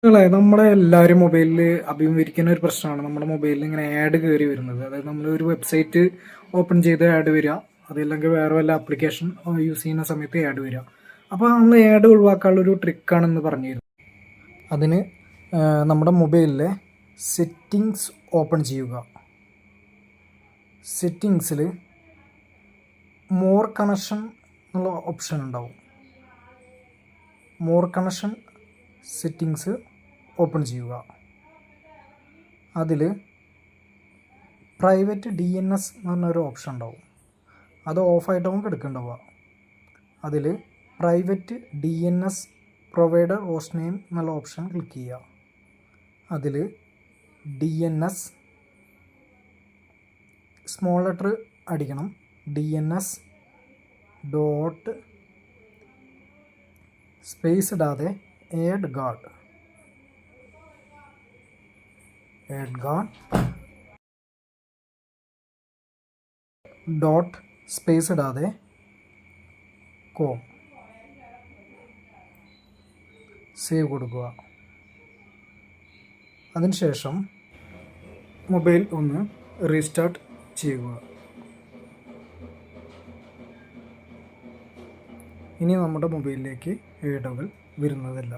നമ്മളെ എല്ലാവരും മൊബൈലിൽ അഭിമുഖീകരിക്കുന്ന ഒരു പ്രശ്നമാണ് നമ്മുടെ മൊബൈലിൽ ഇങ്ങനെ ആഡ് കയറി വരുന്നത്. അതായത് നമ്മൾ ഒരു വെബ്സൈറ്റ് ഓപ്പൺ ചെയ്ത് ആഡ് വരിക, അതല്ലെങ്കിൽ വേറെ വല്ല ആപ്ലിക്കേഷൻ യൂസ് ചെയ്യുന്ന സമയത്ത് ആഡ് വരിക. അപ്പോൾ നമ്മൾ ആഡ് ഒഴിവാക്കാനുള്ള ഒരു ട്രിക്കാണെന്ന് പറഞ്ഞിരുന്നു. അതിന് നമ്മുടെ മൊബൈലിലെ സെറ്റിങ്സ് ഓപ്പൺ ചെയ്യുക. സെറ്റിങ്സിൽ മോർ കണക്ഷൻ എന്നുള്ള ഓപ്ഷൻ ഉണ്ടാവും. മോർ കണക്ഷൻ സെറ്റിങ്സ് ഓപ്പൺ ചെയ്യുക. അതിൽ പ്രൈവറ്റ് DNS എന്ന് പറഞ്ഞൊരു ഓപ്ഷൻ ഉണ്ടാവും. അത് ഓഫായിട്ടാവും കിടക്കുന്നുണ്ടാവുക. അതിൽ private DNS provider host name എന്നുള്ള ഓപ്ഷൻ ക്ലിക്ക് ചെയ്യുക. അതിൽ DNS സ്മോൾ ലെറ്റർ അടിക്കണം. DNS ഡോട്ട് സ്പേസ് ഇടാതെ ആഡ് ഗാർഡ് ഡോട്ട് സ്പേസ് ഇടാതെ കോം സേവ് കൊടുക്കുക. അതിനുശേഷം മൊബൈൽ ഒന്ന് റീസ്റ്റാർട്ട് ചെയ്യുക. ഇനി നമ്മുടെ മൊബൈലിലേക്ക് ആഡുകൾ വരുന്നതല്ല.